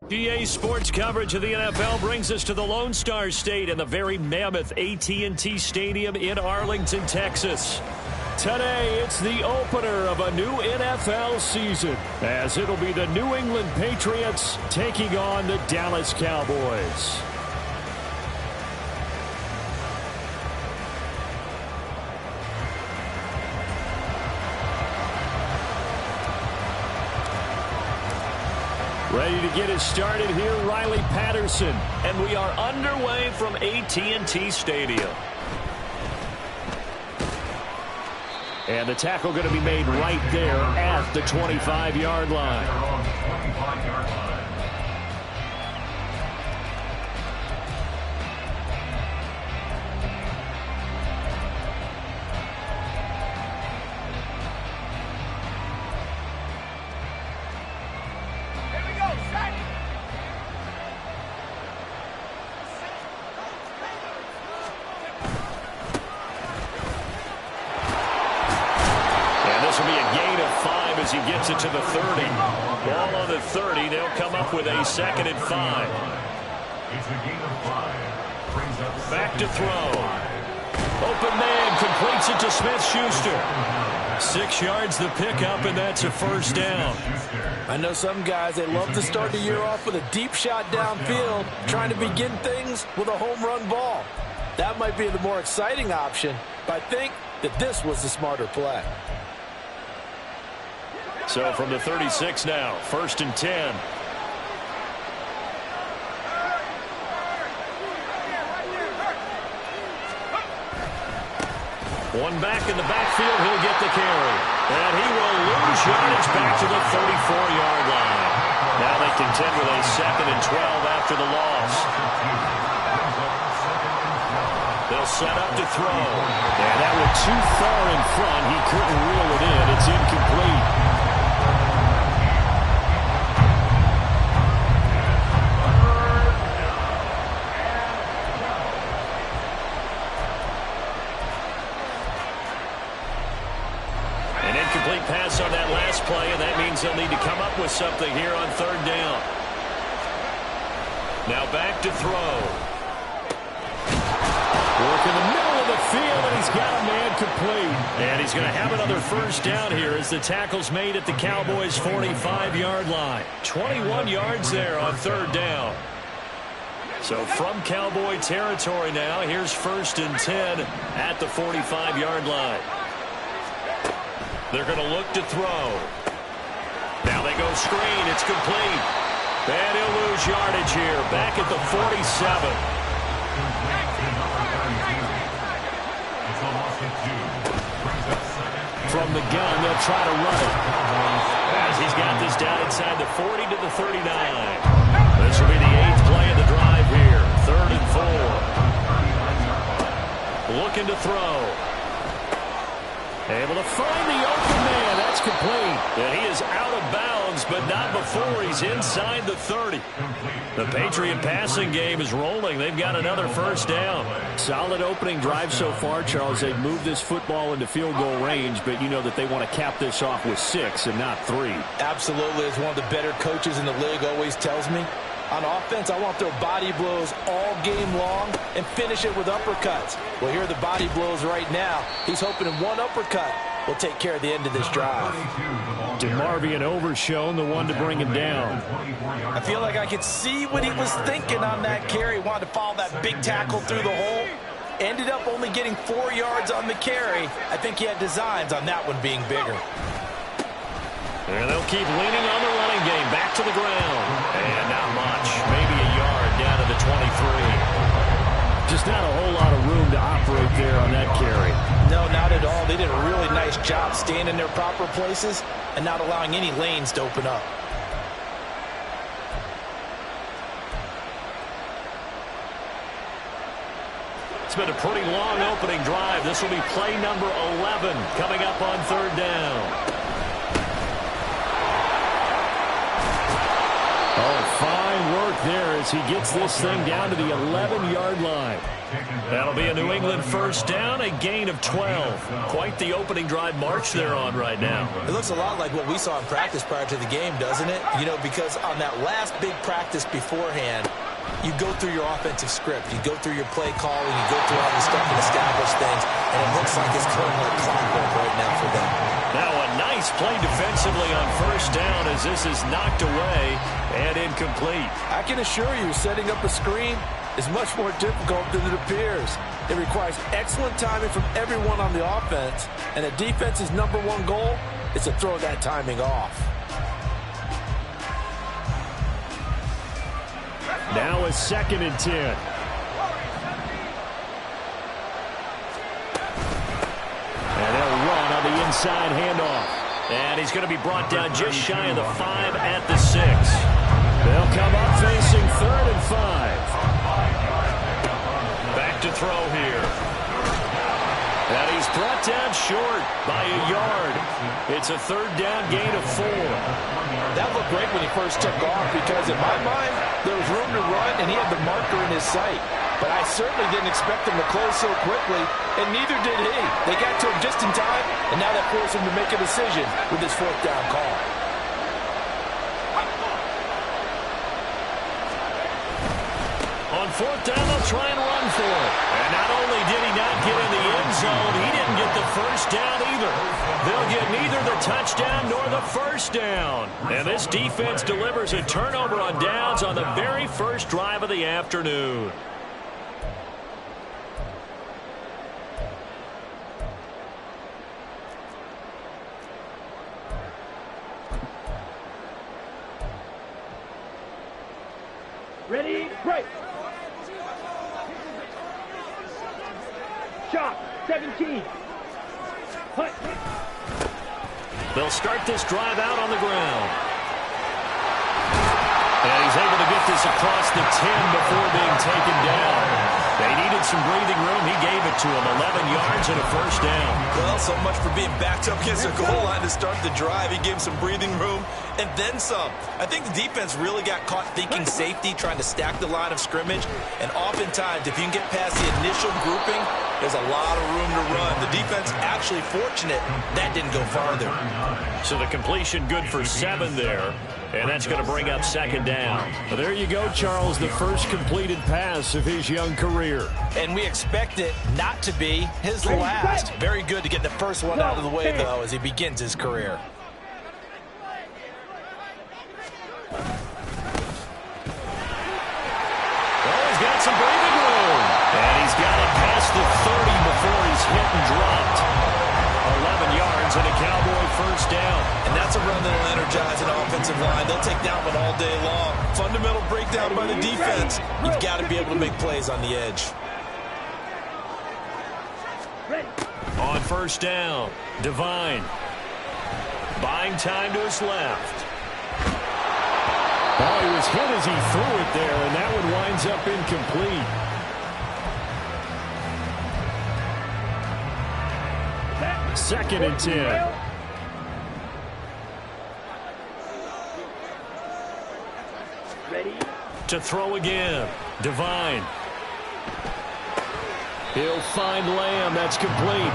GA Sports coverage of the NFL brings us to the Lone Star State and the very mammoth AT&T Stadium in Arlington, Texas. Today, it's the opener of a new NFL season, as it'll be the New England Patriots taking on the Dallas Cowboys. Ready to get it started here, Riley Patterson. And we are underway from AT&T Stadium. And the tackle going to be made right there at the 25-yard line. As he gets it to the 30. Ball on the 30. They'll come up with a 2nd and 5. Back to throw. Open man completes it to Smith-Schuster. 6 yards the pickup, and that's a first down. I know some guys, they love to start the year off with a deep shot downfield, trying to begin things with a home run ball. That might be the more exciting option, but I think that this was the smarter play. So from the 36 now, 1st and 10. One back in the backfield, he'll get the carry. And he will lose yardage back to the 34-yard line. Now they contend with a 2nd and 12 after the loss. They'll set up to throw. And that went too far in front. He couldn't reel it in. It's incomplete. Pass on that last play, and that means they'll need to come up with something here on 3rd down. Now back to throw. Work in the middle of the field, and he's got a man complete. And he's going to have another first down here as the tackle's made at the Cowboys' 45-yard line. 21 yards there on 3rd down. So from Cowboy territory now, here's 1st and 10 at the 45-yard line. They're going to look to throw. Now they go screen. It's complete. And he'll lose yardage here. Back at the 47. From the gun, they'll try to run it. As he's got this down inside the 40 to the 39. This will be the 8th play of the drive here. 3rd and 4. Looking to throw. Able to find the open man. That's complete. And he is out of bounds, but not before he's inside the 30. The Patriot passing game is rolling. They've got another first down. Solid opening drive so far, Charles. They've moved this football into field goal range, but you know that they want to cap this off with 6 and not 3. Absolutely. As one of the better coaches in the league always tells me, on offense, I want their body blows all game long and finish it with uppercuts. Well, here are the body blows right now. He's hoping in one uppercut will take care of the end of this drive. DeMarvion Overshown, the one to bring him down. I feel like I could see what he was thinking on that carry. Wanted to follow that big tackle through the hole. Ended up only getting 4 yards on the carry. I think he had designs on that one being bigger. And they'll keep leaning on the running game. Back to the ground. And not much. Maybe a yard down to the 23. Just not a whole lot of room to operate there on that carry. No, not at all. They did a really nice job staying in their proper places and not allowing any lanes to open up. It's been a pretty long opening drive. This will be play number 11 coming up on third down. Oh, fine work there as he gets this thing down to the 11-yard line. That'll be a New England first down, a gain of 12. Quite the opening drive march they're on right now. It looks a lot like what we saw in practice prior to the game, doesn't it? You know, because on that last big practice beforehand, you go through your offensive script. You go through your play calling. You go through all the stuff and establish things. And it looks like it's going like clockwork right now for them. Now a nice play defensively on first down as this is knocked away and incomplete. I can assure you, setting up a screen is much more difficult than it appears. It requires excellent timing from everyone on the offense. And the defense's #1 goal is to throw that timing off. Now a 2nd and 10. And they'll run on the inside handoff. And he's going to be brought down just shy of the 5 at the 6. They'll come up facing 3rd and 5. Back to throw here. And he's brought down short by a yard. It's a 3rd down gain of 4. That looked great when he first took off because in my mind, there was room to run and he had the marker in his sight. But I certainly didn't expect him to close so quickly, and neither did he. They got to him just in time, and now that forced him to make a decision with his 4th down call. On 4th down, they'll try and run for it. And not only did he not get in the end zone, he didn't get the first down either. They'll get neither the touchdown nor the first down. And this defense delivers a turnover on downs on the very first drive of the afternoon. Ready, break. Shot, 17. Hut. They'll start this drive out on the ground. And he's able to get this across the 10 before being taken down. They needed some breathing room. He gave it to him. 11 yards and a first down. Well, so much for being backed up against the goal line to start the drive. He gave him some breathing room and then some. I think the defense really got caught thinking safety, trying to stack the line of scrimmage. And oftentimes, if you can get past the initial grouping, there's a lot of room to run. The defense actually fortunate that didn't go farther. So the completion good for 7 there. And that's going to bring up 2nd down. Well, there you go, Charles, the first completed pass of his young career. And we expect it not to be his last. Very good to get the first one out of the way, though, as he begins his career. Well, he's got some breathing room. And he's got it past the 30 before he's hit and dropped. 11 yards and a Cowboy first down. And that's a run that'll energize an offensive line. They'll take that one all day long. Fundamental breakdown by the defense. You've got to be able to make plays on the edge. On first down, Devine. Buying time to his left. Well, he was hit as he threw it there, and that one winds up incomplete. Second and 10. Ready. To throw again, Devine. He'll find Lamb. That's complete.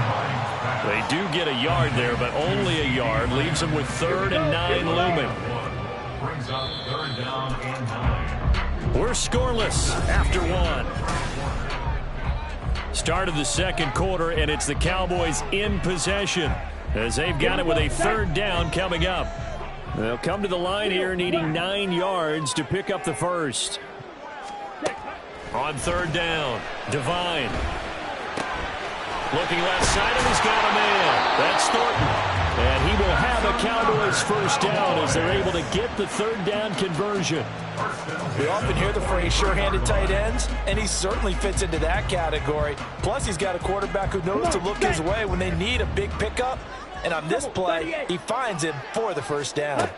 They do get a yard there, but only a yard. Leaves them with 3rd and 9 looming. Brings up 3rd down and 9. We're scoreless after 1. Start of the second quarter, and it's the Cowboys in possession as they've got it with a 3rd down coming up. They'll come to the line here needing 9 yards to pick up the first. On 3rd down, Devine. Looking left side, and he's got a man. That's Thornton. And he will have it Cowboys first down as they're able to get the third down conversion. We often hear the phrase sure-handed tight ends, and he certainly fits into that category. Plus, he's got a quarterback who knows to look his way when they need a big pickup. And on this play, he finds him for the first down.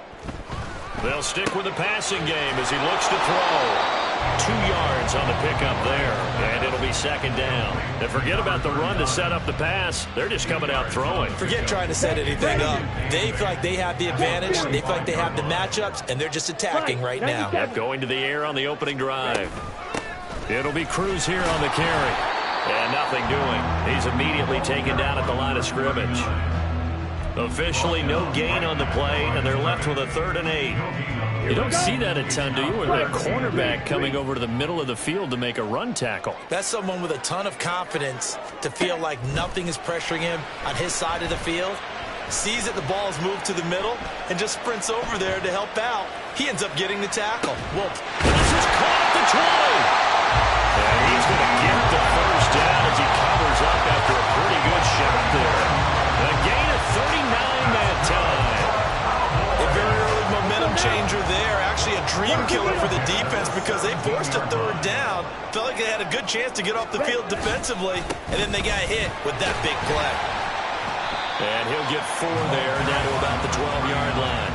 They'll stick with the passing game as he looks to throw. 2 yards on the pickup there, and it'll be second down. And forget about the run to set up the pass. They're just coming out throwing. Forget trying to set anything up. They feel like they have the advantage. They feel like they have the matchups, and they're just attacking right now. Yep, going to the air on the opening drive. It'll be Cruz here on the carry. And nothing doing. He's immediately taken down at the line of scrimmage. Officially no gain on the play, and they're left with a 3rd and 8. You don't see that a ton, do you? With a cornerback coming over to the middle of the field to make a run tackle. That's someone with a ton of confidence to feel like nothing is pressuring him on his side of the field. Sees that the ball is moved to the middle and just sprints over there to help out. He ends up getting the tackle. Well, this is caught at the 20. And he's going to get the first down as he covers up after a pretty good shot there. A gain of 39 that time. A very early momentum changer there. Actually a dream killer for the defense because they forced a 3rd down. Felt like they had a good chance to get off the field defensively, and then they got hit with that big play. And he'll get 4 there, down to about the 12-yard line.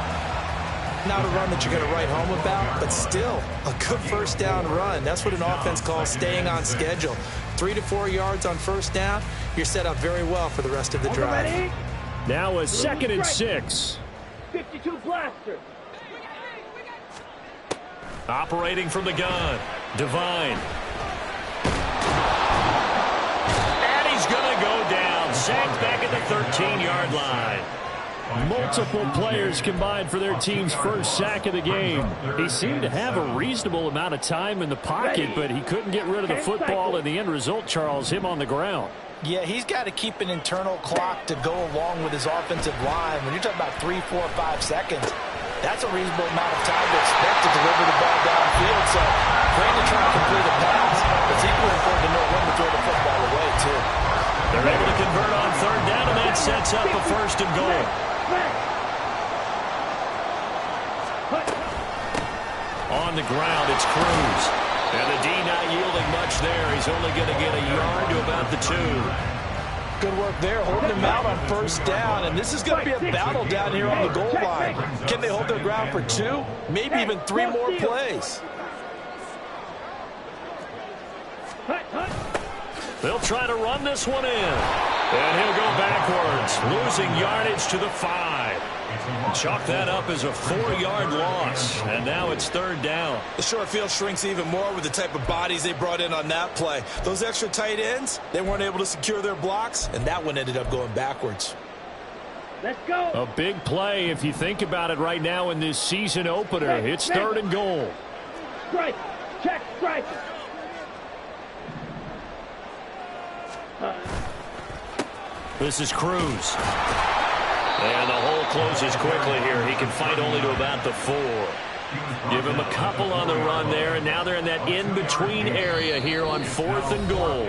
Not a run that you're going to write home about, but still a good first down run. That's what an offense calls staying on schedule. 3 to 4 yards on first down, you're set up very well for the rest of the drive. Now a 2nd and 6. 52 blaster. Operating from the gun, Devine. And he's going to go down. Sacked back at the 13-yard line. Multiple players combined for their team's first sack of the game. He seemed to have a reasonable amount of time in the pocket, but he couldn't get rid of the football, and the end result, Charles, him on the ground. Yeah, he's got to keep an internal clock to go along with his offensive line. When you're talking about 3, 4, 5 seconds, that's a reasonable amount of time to expect to deliver the ball downfield. So great to try to complete a pass. It's equally important to know when to throw the football away, too. They're able to convert on 3rd down, and that sets up a 1st and goal. On the ground, it's Cruz. And the D not yielding much there. He's only going to get a yard to about the 2. Good work there, holding him out on first down. And this is going to be a battle down here on the goal line. Can they hold their ground for 2, maybe even 3 more plays? They'll try to run this one in. And he'll go backwards, losing yardage to the 5. Chalk that up as a 4-yard loss, and now it's 3rd down. The short field shrinks even more with the type of bodies they brought in on that play. Those extra tight ends, they weren't able to secure their blocks, and that one ended up going backwards. Let's go. A big play if you think about it right now in this season opener. It's 3rd and goal. Strike. Check. Strike. This is Cruz. And the hole closes quickly here. He can fight only to about the 4. Give him a couple on the run there, and now they're in that in-between area here on 4th and goal.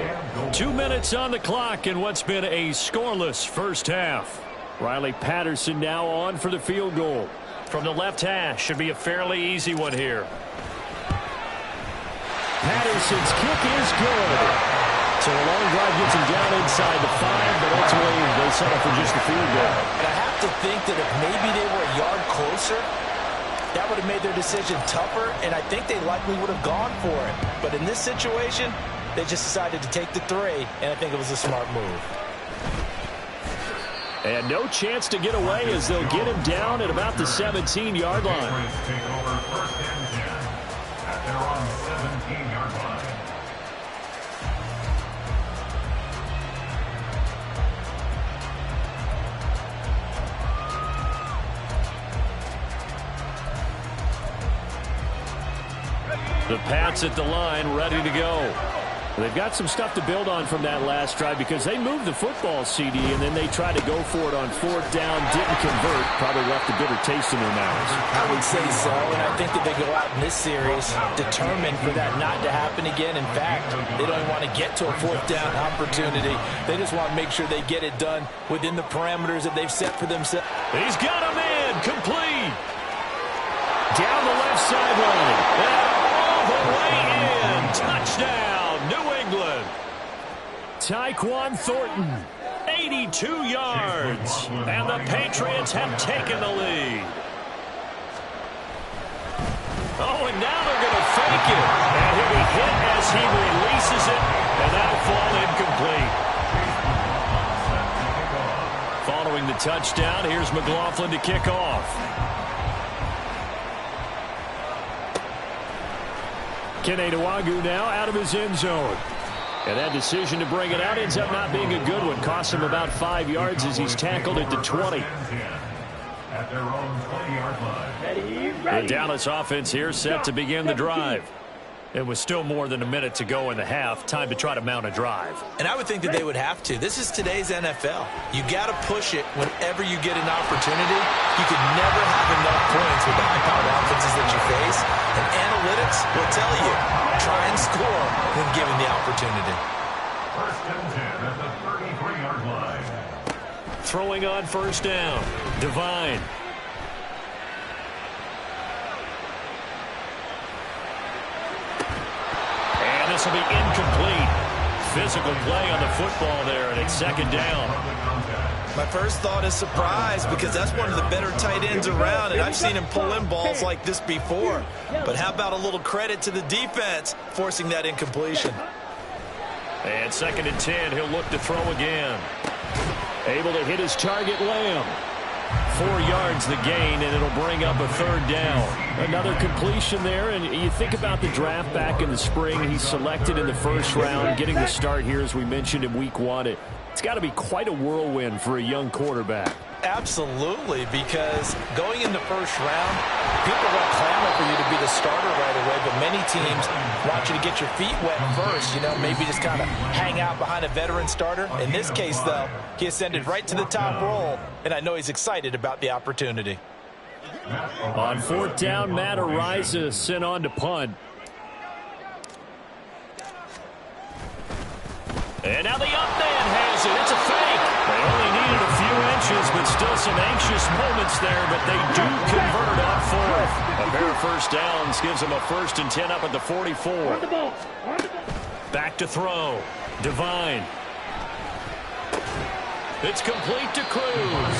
2 minutes on the clock in what's been a scoreless first half. Riley Patterson now on for the field goal. From the left hash, should be a fairly easy one here. Patterson's kick is good. So a long drive gets him down inside the 5, but ultimately they settle for just the field goal. And I have to think that if maybe they were a yard closer, that would have made their decision tougher, and I think they likely would have gone for it. But in this situation, they just decided to take the 3, and I think it was a smart move. And no chance to get away as they'll get him down at about the 17-yard line. Take over 1st and 10 at their own 17-yard line. The Pats at the line, ready to go. They've got some stuff to build on from that last drive because they moved the football, CD, and then they tried to go for it on fourth down, didn't convert, probably left a bitter taste in their mouths. I would say so, and I think that they go out in this series determined for that not to happen again. In fact, they don't even want to get to a fourth down opportunity. They just want to make sure they get it done within the parameters that they've set for themselves. He's got a man complete. Down the left sideline. And all the way in. Touchdown, New England. Tyquan Thornton, 82 yards. And the Patriots have taken the lead. Oh, and now they're going to fake it. And he'll be hit as he releases it. And that'll fall incomplete. Following the touchdown, here's McLaughlin to kick off. Kene Nwangwu now out of his end zone. And that decision to bring it out ends up not being a good one. Costs him about 5 yards as he's tackled at the 20. At their own 20-yard line. The Dallas offense here set to begin the drive. It was still more than a minute to go in the half. Time to try to mount a drive. And I would think that they would have to. This is today's NFL. You got to push it whenever you get an opportunity. You can never have enough points with the high-powered offenses that you face. And analytics will tell you, try and score when given the opportunity. First and 10 at the 33-yard line. Throwing on first down. Devine. This will be incomplete. Physical play on the football there, and it's second down. My first thought is surprise because that's one of the better tight ends around, and I've seen him pull in balls like this before. But how about a little credit to the defense forcing that incompletion? And second and 10, he'll look to throw again. Able to hit his target, Lamb. 4 yards the gain, and it'll bring up a third down. Another completion there, and you think about the draft back in the spring. He's selected in the first round, getting the start here, as we mentioned in week 1. It's got to be quite a whirlwind for a young quarterback. Absolutely, because going in the first round, people are going to clamor for you to be the starter right away, but many teams want you to get your feet wet first, maybe just kind of hang out behind a veteran starter. In this case, though, he ascended right to the top role, and I know he's excited about the opportunity. On fourth down, Matt Araiza sent on to punt. And now the up man has it. It's a fake. They only needed a few inches, but still some anxious moments there, but they do convert on fourth. A pair of first downs gives them a 1st and 10 up at the 44. Back to throw. Devine. It's complete to Cruz.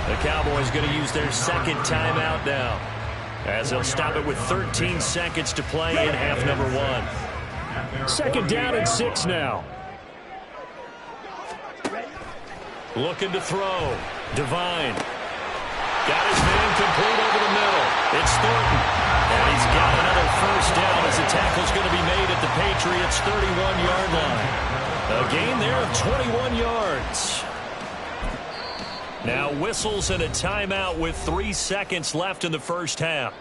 The Cowboys going to use their second timeout now, as they'll stop it with 13 seconds to play in half number 1. Second down and 6 now. Looking to throw. Devine. Got his man complete over the middle. It's Thornton. And he's got another first down as the tackle's going to be made at the Patriots' 31-yard line. A gain there of 21 yards. Now whistles and a timeout with 3 seconds left in the first half.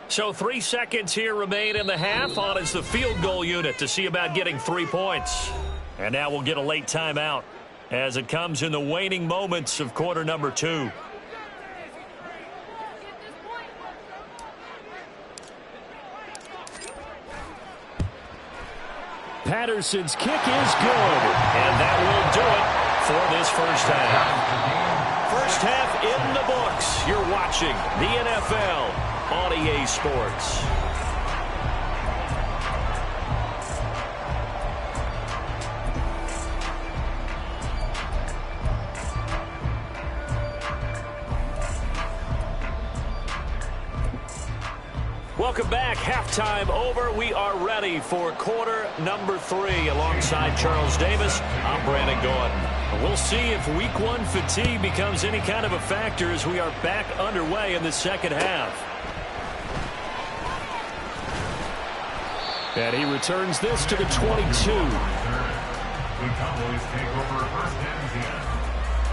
So 3 seconds here remain in the half. On is the field goal unit to see about getting 3 points. And now we'll get a late timeout as it comes in the waning moments of quarter number 2. Patterson's kick is good. And that will do it for this first half. First half in the books. You're watching the NFL on EA Sports. Welcome back. Halftime over. We are ready for quarter number 3. Alongside Charles Davis, I'm Brandon Gordon. We'll see if week 1 fatigue becomes any kind of a factor as we are back underway in the second half. And he returns this to the 22. The Cowboys take over first and 10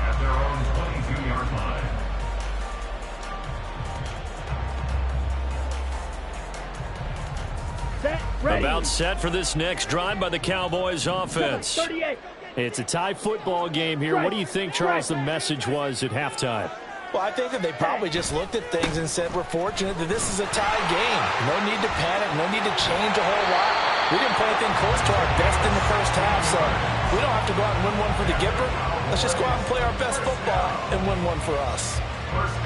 at their own 22-yard line. Set, About set for this next drive by the Cowboys offense. 38. It's a tie football game here. What do you think, Charles, the message was at halftime? Well, I think that they probably just looked at things and said, we're fortunate that this is a tie game. No need to panic, no need to change a whole lot. We didn't play anything close to our best in the first half, so we don't have to go out and win one for the giver. Let's just go out and play our best football and win one for us.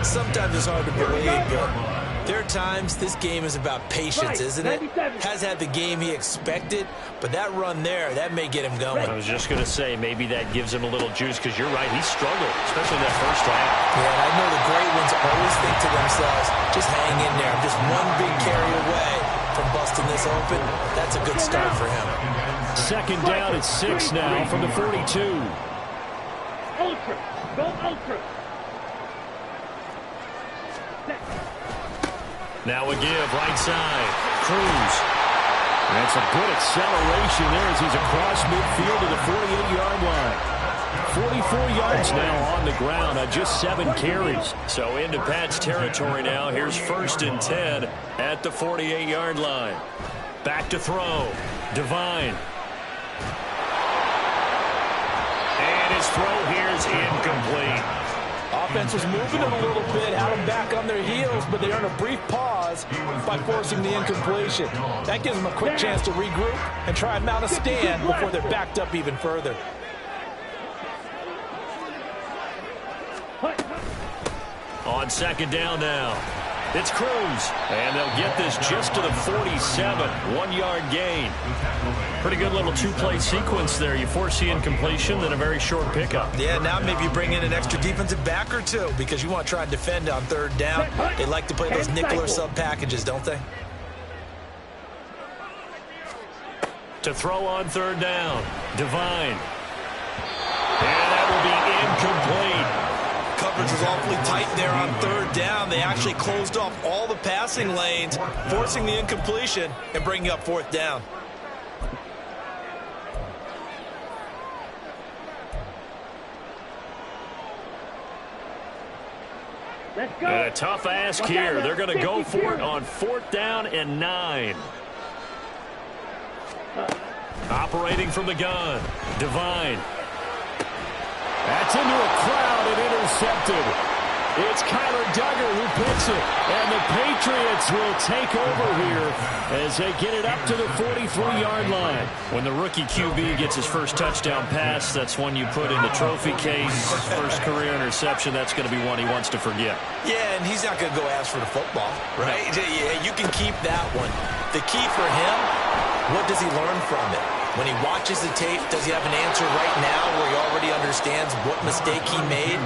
Sometimes it's hard to believe, but there are times this game is about patience, isn't it? Has had the game he expected, but that run there, that may get him going. I was just going to say, maybe that gives him a little juice, because you're right, he struggled, especially in that first half. Yeah, and I know the great ones always think to themselves, just hang in there. I'm just one big carry away from busting this open. That's a good start for him. Second down at 6 now from the 42. Ultra. Go ultra. Now a give, right side. Cruz. That's a good acceleration there as he's across midfield to the 48-yard line. 44 yards now on the ground on just 7 carries. So into Pat's territory now. Here's 1st and 10 at the 48-yard line. Back to throw. Devine. And his throw here is incomplete. Offense was moving them a little bit, had them back on their heels, but they earned a brief pause by forcing the incompletion. That gives them a quick chance to regroup and try and mount a stand before they're backed up even further. On second down now. It's Cruz. And they'll get this just to the 47. 1-yard gain. Pretty good little 2-play sequence there. You force the incompletion, then a very short pickup. Yeah, now maybe you bring in an extra defensive back or two because you want to try and defend on 3rd down. They like to play those nickel or sub packages, don't they? To throw on 3rd down. Devine. And that will be incomplete. Coverage was awfully tight there on 3rd down. They actually closed off all the passing lanes, forcing the incompletion and bringing up 4th down. Let's go. And a tough ask here. They're going to go for it on 4th down and 9. Operating from the gun. Devine. That's into a crowd and intercepted. It's Kyler Duggar who picks it. And the Patriots will take over here as they get it up to the 43-yard line. When the rookie QB gets his first touchdown pass, that's one you put in the trophy case. First career interception, that's going to be one he wants to forget. Yeah, and he's not going to go ask for the football, right? Yeah, you can keep that one. The key for him, what does he learn from it? When he watches the tape, does he have an answer right now where he already understands what mistake he made?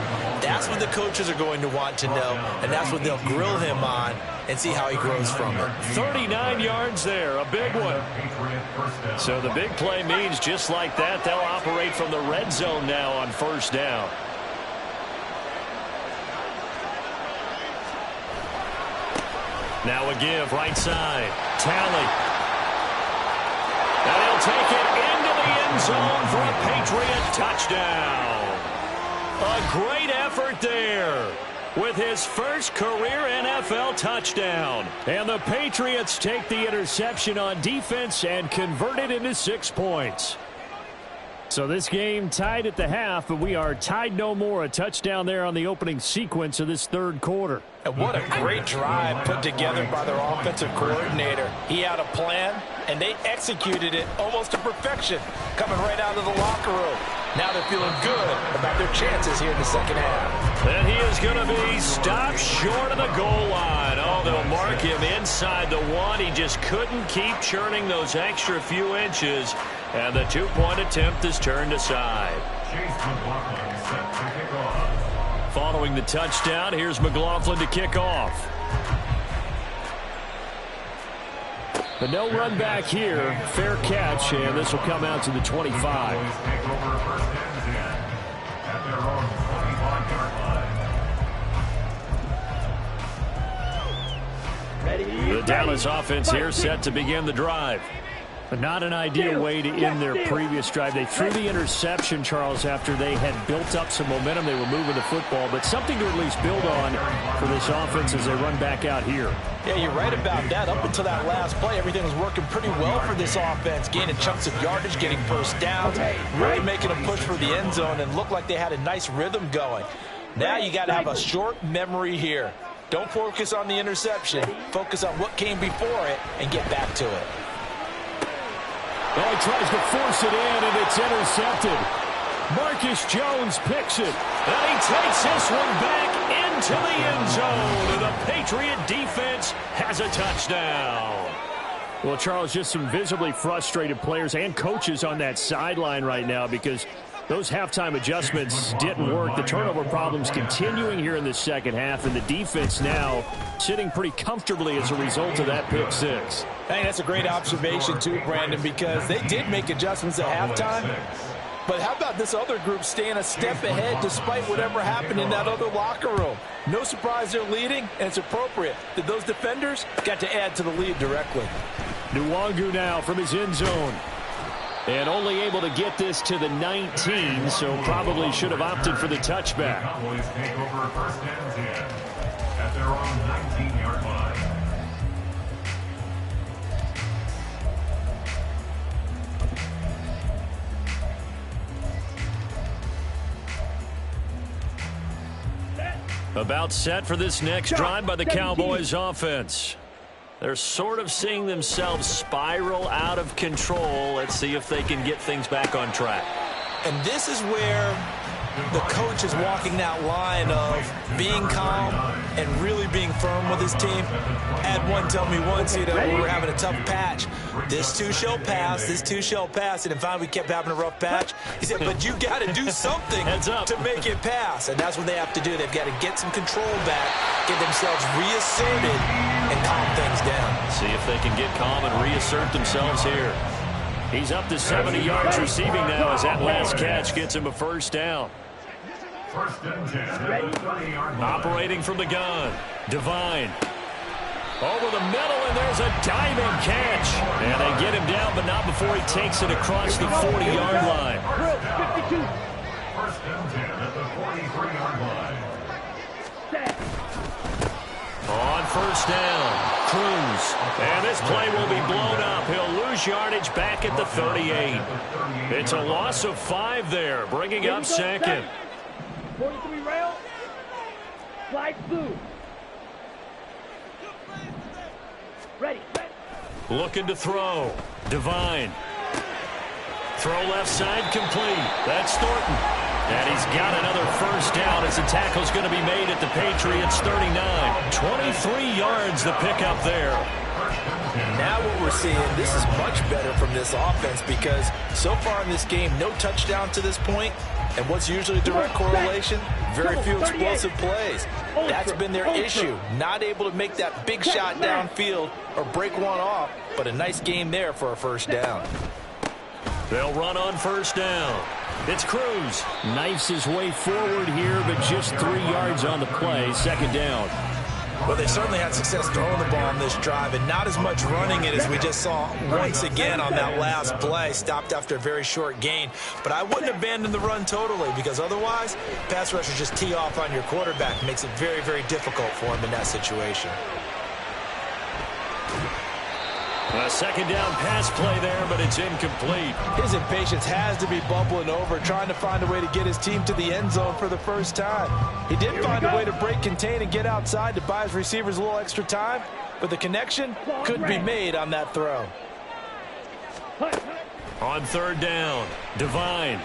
That's what the coaches are going to want to know, and that's what they'll grill him on and see how he grows from it. 39 yards there, a big one. So the big play means just like that, they'll operate from the red zone now on 1st down. Now a give, right side. Talley. And he'll take it into the end zone for a Patriot touchdown. A great effort there with his first career NFL touchdown. And the Patriots take the interception on defense and convert it into 6 points. So this game tied at the half, but we are tied no more. A touchdown there on the opening sequence of this 3rd quarter. And what a great drive put together by their offensive coordinator. He had a plan, and they executed it almost to perfection, coming right out of the locker room. Now they're feeling good about their chances here in the 2nd half. And he is going to be stopped short of the goal line. Oh, they'll mark him inside the 1. He just couldn't keep churning those extra few inches. And the 2-point attempt is turned aside. Following the touchdown, here's McLaughlin to kick off. But no run back here. Fair catch, and this will come out to the 25. The Dallas offense here set to begin the drive. Not an ideal way to end their previous drive. They threw the interception, Charles, after they had built up some momentum. They were moving the football, but something to at least build on for this offense as they run back out here. Yeah, you're right about that. Up until that last play, everything was working pretty well for this offense, gaining chunks of yardage, getting first downs, really making a push for the end zone, and looked like they had a nice rhythm going. Now you got to have a short memory here. Don't focus on the interception. Focus on what came before it and get back to it. Oh, he tries to force it in, and it's intercepted. Marcus Jones picks it. And he takes this one back into the end zone. And the Patriot defense has a touchdown. Well, Charles, just some visibly frustrated players and coaches on that sideline right now because those halftime adjustments didn't work. The turnover problems continuing here in the second half, and the defense now sitting pretty comfortably as a result of that pick six. I think that's a great observation, too, Brandon, because they did make adjustments at halftime. But how about this other group staying a step ahead despite whatever happened in that other locker room? No surprise they're leading, and it's appropriate that those defenders got to add to the lead directly. Nwangu now from his end zone. And only able to get this to the 19, so probably should have opted for the touchback. Cowboys take over first and 10 at their own 19-yard line. About set for this next drive by the Cowboys offense. They're sort of seeing themselves spiral out of control. Let's see if they can get things back on track. And this is where the coach is walking that line of being calm and really being firm with his team. I had one tell me once, we were having a tough patch. This too shall pass, this too shall pass. And finally we kept having a rough patch. He said, but you got to do something to make it pass. And that's what they have to do. They've got to get some control back, get themselves reasserted, and calm things down. See if they can get calm and reassert themselves here. He's up to 70 yards receiving now as that last catch gets him a first down. First and 10 at the 30-yard line. Operating from the gun. Divine. Over the middle, and there's a diving catch. And they get him down, but not before he takes it across the 40-yard line. First and 10 at the 43-yard line. On first down, Cruz. And this play will be blown up. He'll lose yardage back at the 38. It's a loss of 5 there, bringing up second. 43 rail. Slide through. Ready. Looking to throw. Divine. Throw left side complete. That's Thornton. And he's got another first down as the tackle's going to be made at the Patriots 39. 23 yards the pickup there. Now what we're seeing, this is much better from this offense because so far in this game, no touchdown to this point. And what's usually a direct correlation? Very few explosive plays. That's been their issue. Not able to make that big shot downfield or break one off, but a nice game there for a first down. They'll run on first down. It's Cruz. Knifes his way forward here, but just 3 yards on the play. Second down. Well, they certainly had success throwing the ball on this drive, and not as much running it as we just saw once again on that last play. Stopped after a very short gain. But I wouldn't abandon the run totally, because otherwise, pass rushers just tee off on your quarterback. Makes it very, very difficult for him in that situation. A second down pass play there, but it's incomplete. His impatience has to be bubbling over, trying to find a way to get his team to the end zone for the first time. He did find a way to break contain and get outside to buy his receivers a little extra time, but the connection couldn't be made on that throw. On third down, Divine.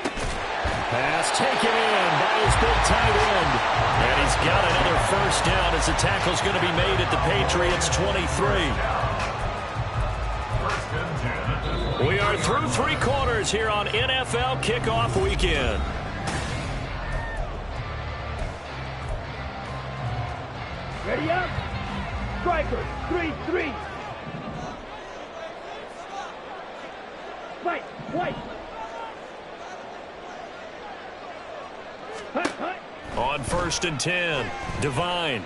Pass taken in by his big tight end. And he's got another first down as the tackle's going to be made at the Patriots 23. We are through 3 quarters here on NFL Kickoff Weekend. Ready up. Striker. 3-3. Fight. White. Hut, hut. On first and 10, Divine.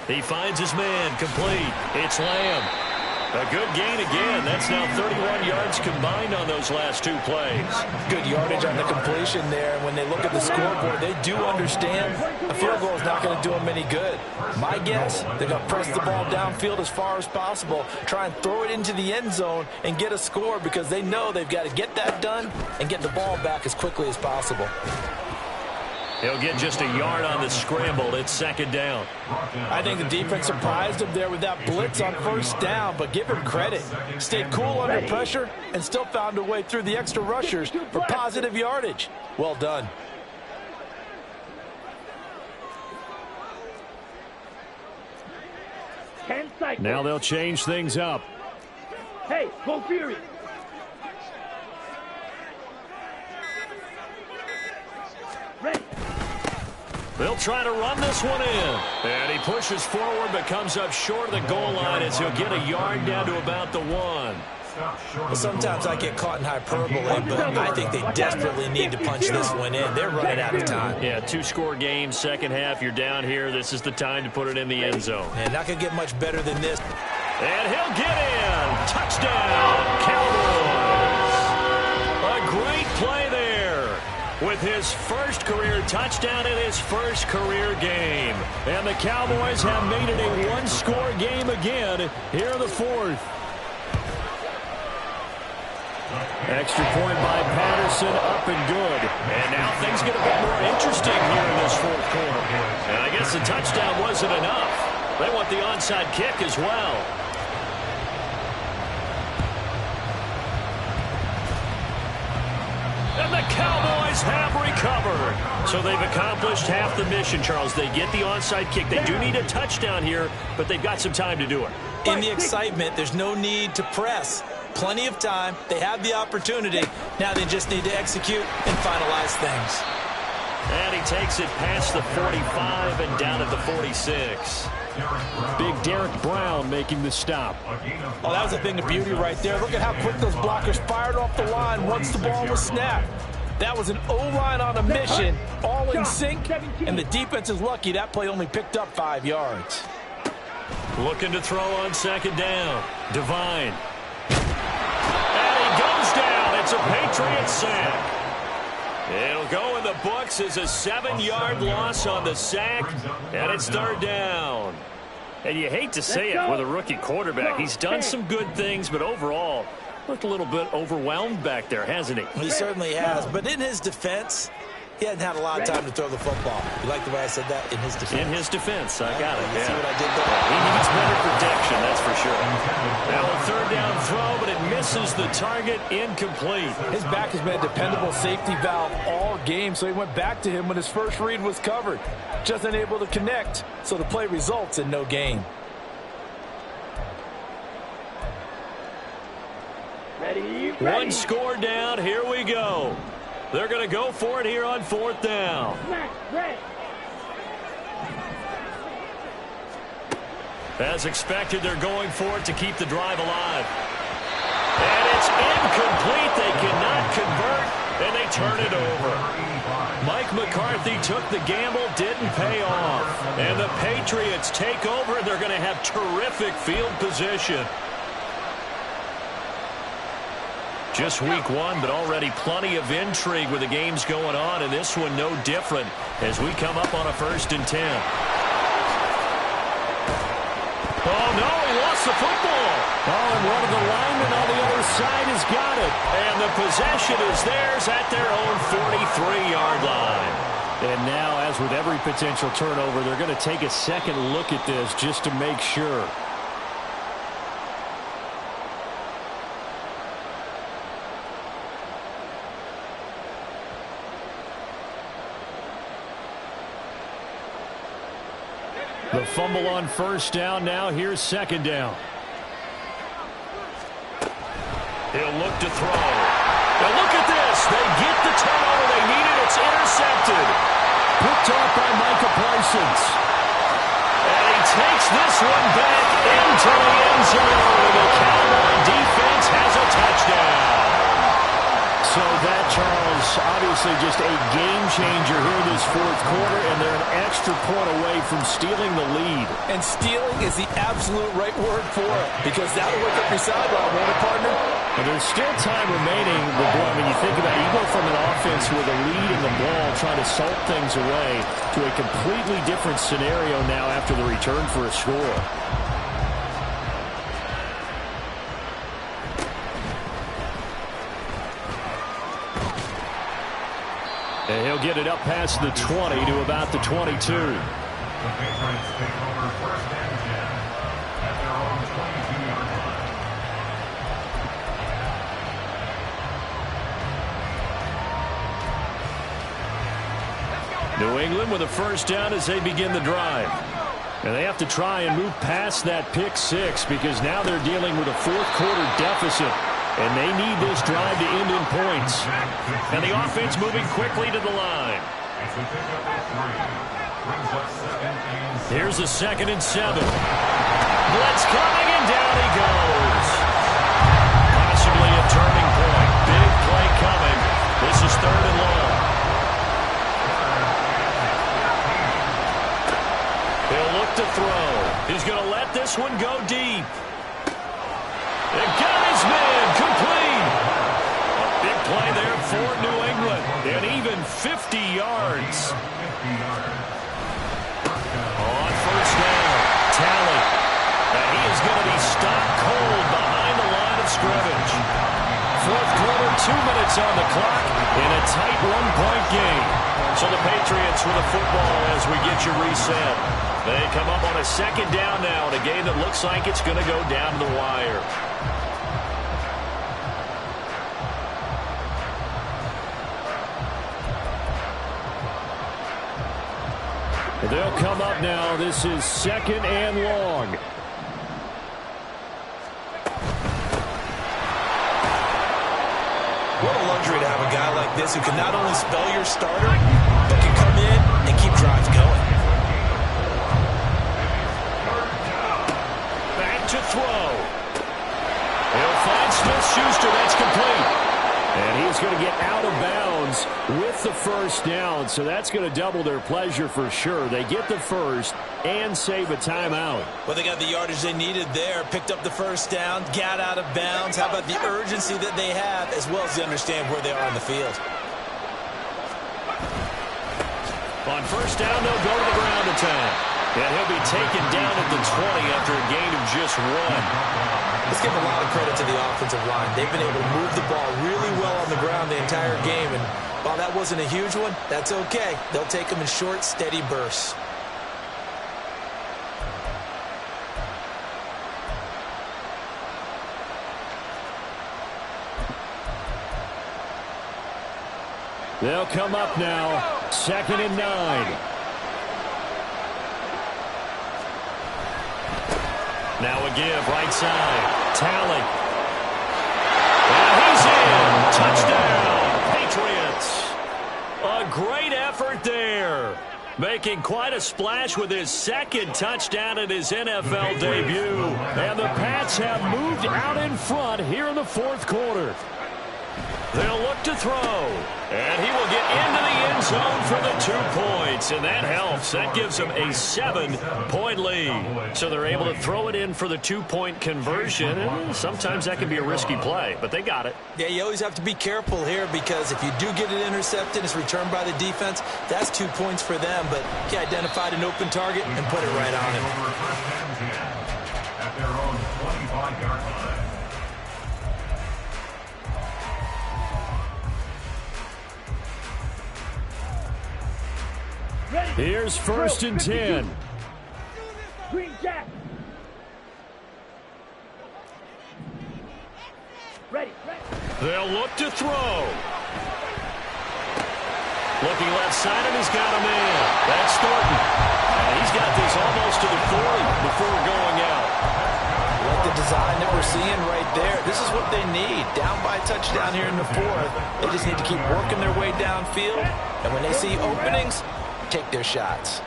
He finds his man complete. It's Lamb. A good gain again. That's now 31 yards combined on those last 2 plays. Good yardage on the completion there. And when they look at the scoreboard, they do understand a field goal is not going to do them any good. My guess, they're going to press the ball downfield as far as possible, try and throw it into the end zone and get a score because they know they've got to get that done and get the ball back as quickly as possible. He'll get just a yard on the scramble. It's 2nd down. I think the defense surprised him there with that blitz on 1st down, but give him credit. Stayed cool under pressure and still found a way through the extra rushers for positive yardage. Well done. Now they'll change things up. Hey, go Fury. Ready. They'll try to run this one in. And he pushes forward but comes up short of the goal line as he'll get a yard down to about the 1. Well, sometimes I get caught in hyperbole, but I think they desperately need to punch this one in. They're running out of time. Yeah, 2-score game, second half. You're down here. This is the time to put it in the end zone. And not going to get much better than this. And he'll get in. Touchdown, Cowboys. A great play there with his first career touchdown in his first career game. And the Cowboys have made it a 1-score game again here in the 4th. Extra point by Patterson, up and good. And now things get a bit more interesting here in this 4th quarter. And I guess the touchdown wasn't enough. They want the onside kick as well. And the Cowboys have recovered. So they've accomplished half the mission, Charles. They get the onside kick. They do need a touchdown here, but they've got some time to do it. In the excitement, there's no need to press. Plenty of time. They have the opportunity. Now they just need to execute and finalize things. And he takes it past the 45 and down at the 46. Big Derek Brown making the stop. Oh, that was a thing of beauty right there. Look at how quick those blockers fired off the line once the ball was snapped. That was an O-line on a mission, all in sync, and the defense is lucky that play only picked up 5 yards. Looking to throw on 2nd down. Devine. And he goes down. It's a Patriots sack. It'll go in the books as a 7-yard loss on the sack, and it's 3rd down. And you hate to say it with a rookie quarterback. He's done some good things, but overall, looked a little bit overwhelmed back there, hasn't he? He certainly has, but in his defense, he hasn't had a lot of time to throw the football. You like the way I said that? In his defense. In his defense, I got it. You see what I did there? He needs better protection, that's for sure. Now a 3rd down throw, but it misses the target, incomplete. His back has been a dependable safety valve all game, so he went back to him when his first read was covered. Just unable to connect, so the play results in no gain. Ready. 1 score down, here we go. They're going to go for it here on 4th down. As expected, they're going for it to keep the drive alive. And it's incomplete. They cannot convert, and they turn it over. Mike McCarthy took the gamble, didn't pay off. And the Patriots take over, and they're going to have terrific field position. Just week 1, but already plenty of intrigue with the games going on, and this one no different as we come up on a 1st and 10. Oh, no, he lost the football. Oh, and one of the linemen on the other side has got it. And the possession is theirs at their own 43-yard line. And now, as with every potential turnover, they're going to take a second look at this just to make sure. The fumble on 1st down. Now here's 2nd down. He'll look to throw. Now look at this. They get the turnover they needed. It's intercepted. Picked off by Micah Parsons. And he takes this one back into the end zone. The Cowboy defense has a touchdown. So So that, Charles, obviously just a game changer here in this fourth quarter, and they're an extra point away from stealing the lead. And stealing is the absolute right word for it, because that'll wake up your sideline, won't it, partner? And there's still time remaining. I mean, you think about it, you go from an offense with a lead in the ball, trying to salt things away, to a completely different scenario now after the return for a score. And he'll get it up past the 20 to about the 22. The Patriots take over first and 10 at their own 22-yard line. New England with a first down as they begin the drive. And they have to try and move past that pick six because now they're dealing with a fourth quarter deficit. And they need this drive to end in points. And the offense moving quickly to the line. Here's a 2nd and 7. Blitz coming, and down he goes. Possibly a turning point. Big play coming. This is 3rd and long. He'll look to throw. He's going to let this one go deep. They got his man complete. A big play there for New England. And even 50 yards. On first down, Talley. And he is going to be stopped cold behind the line of scrimmage. Fourth quarter, 2 minutes on the clock in a tight 1-point game. So the Patriots with the football as we get you reset. They come up on a 2nd down now in a game that looks like it's going to go down to the wire. They'll come up now. This is 2nd and long. What a luxury to have a guy like this who can not only spell your starter, but can come in and keep drives going. Back to throw. He'll find Smith-Schuster. That's complete. And he's going to get out of bounds with the first down. So that's going to double their pleasure for sure. They get the first and save a timeout. Well, they got the yardage they needed there. Picked up the first down, got out of bounds. How about the urgency that they have, as well as they understand where they are on the field. On first down, they'll go to the ground attack. And he'll be taken down at the 20 after a gain of just 1. Let's give a lot of credit to the offensive line. They've been able to move the ball really well on the ground the entire game. And while that wasn't a huge one, that's okay. They'll take them in short, steady bursts. They'll come up now. 2nd and 9. Now a give, right side. Talley. And he's in. Touchdown, Patriots. A great effort there. Making quite a splash with his 2nd touchdown in his NFL debut. And the Pats have moved out in front here in the fourth quarter. They'll look to throw. And he will get into the end zone for the 2 points. And that helps. That gives them a 7-point lead. So they're able to throw it in for the 2-point conversion. And sometimes that can be a risky play, but they got it. Yeah, you always have to be careful here because if you do get it intercepted, it's returned by the defense. That's 2 points for them, but he identified an open target and put it right on him. At their own 25-yard line. Here's 1st and 10. Green Jack. Ready. They'll look to throw. Looking left side, and he's got a man. That's Thornton. And he's got this almost to the 40 before going out. Like the design that we're seeing right there. This is what they need. Down by a touchdown here in the 4th. They just need to keep working their way downfield. And when they see openings, take their shots.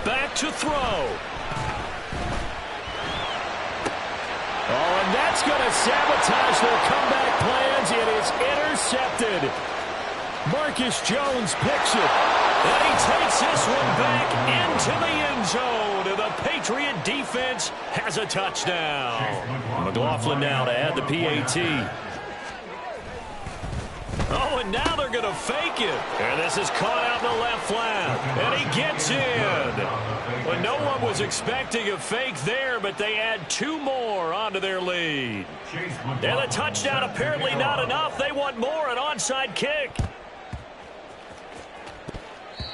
Back to throw. That's going to sabotage their comeback plans. It is intercepted. Marcus Jones picks it. And he takes this one back into the end zone. And the Patriot defense has a touchdown. McLaughlin now to add the PAT. Oh, and now they're going to fake it. And this is caught out in the left flat. And he gets in. Well, no one was expecting a fake there, but they add 2 more onto their lead. And the touchdown apparently not enough. They want more, an onside kick.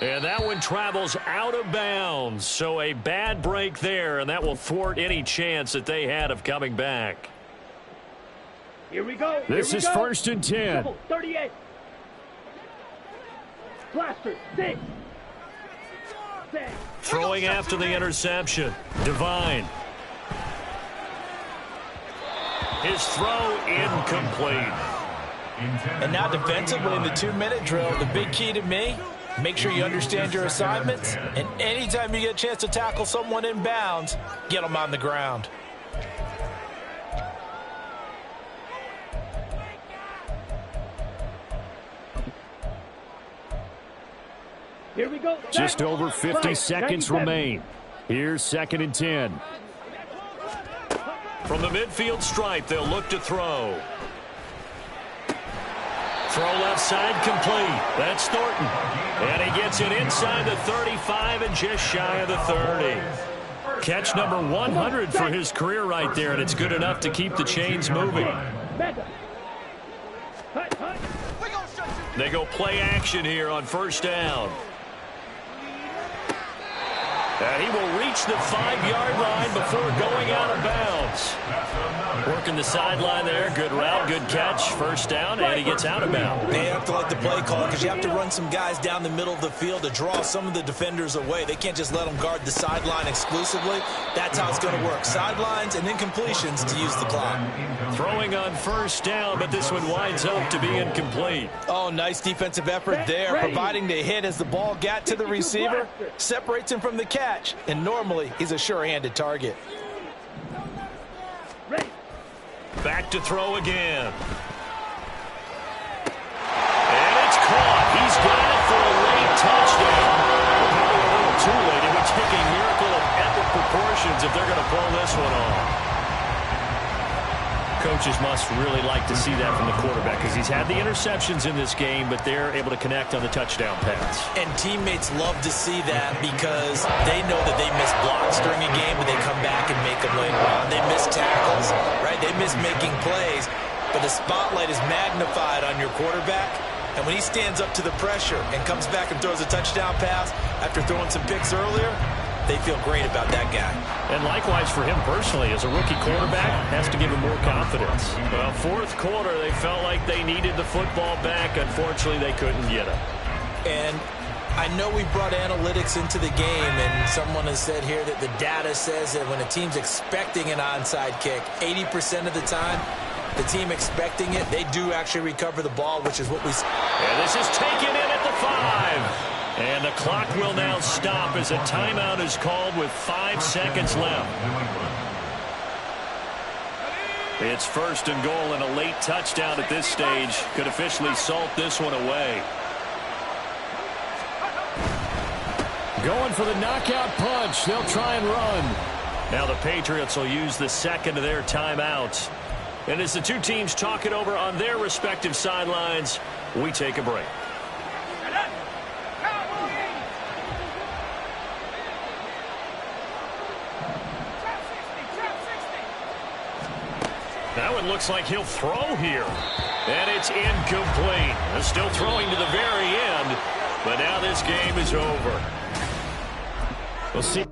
And that one travels out of bounds. So a bad break there, and that will thwart any chance that they had of coming back. Here we go. This is 1st and 10. 38. Blaster, 6. Throwing after the interception. Divine. His throw incomplete. And now defensively in the 2-minute drill, the big key to me, make sure you understand your assignments. And anytime you get a chance to tackle someone in bounds, get them on the ground. Here we go. Just over 50 seconds remain. Here's 2nd and 10. From the midfield stripe, they'll look to throw. Throw left side complete. That's Thornton. And he gets it inside the 35 and just shy of the 30. Catch number 100 for his career right there, and it's good enough to keep the chains moving. They go play action here on 1st down. And he will reach the 5-yard line before going out of bounds. Working the sideline there. Good route, good catch. 1st down, and he gets out of bounds. They have to like the play call because you have to run some guys down the middle of the field to draw some of the defenders away. They can't just let them guard the sideline exclusively. That's how it's going to work. Sidelines and then completions to use the clock. Throwing on 1st down, but this one winds up to be incomplete. Oh, nice defensive effort there, providing the hit as the ball got to the receiver, separates him from the catch. And normally, he's a sure-handed target. Back to throw again. And it's caught. He's got it for a late touchdown. Probably a little too late. It would take a miracle of epic proportions if they're going to pull this one off. Coaches must really like to see that from the quarterback because he's had the interceptions in this game, but they're able to connect on the touchdown pass. And teammates love to see that because they know that they miss blocks during a game, but they come back and make them later on. They miss tackles, right? They miss making plays, but the spotlight is magnified on your quarterback. And when he stands up to the pressure and comes back and throws a touchdown pass after throwing some picks earlier, they feel great about that guy. And likewise for him personally, as a rookie quarterback, has to give him more confidence. Well, 4th quarter, they felt like they needed the football back. Unfortunately, they couldn't get it. And I know we brought analytics into the game, and someone has said here that the data says that when a team's expecting an onside kick, 80% of the time, the team expecting it, they do actually recover the ball, which is what we see. And this is taken in at the 5. And the clock will now stop as a timeout is called with 5 seconds left. It's 1st and goal, and a late touchdown at this stage could officially salt this one away. Going for the knockout punch. They'll try and run. Now the Patriots will use the 2nd of their timeouts. And as the two teams talk it over on their respective sidelines, we take a break. That one looks like he'll throw here. And it's incomplete. They're still throwing to the very end. But now this game is over. We'll see.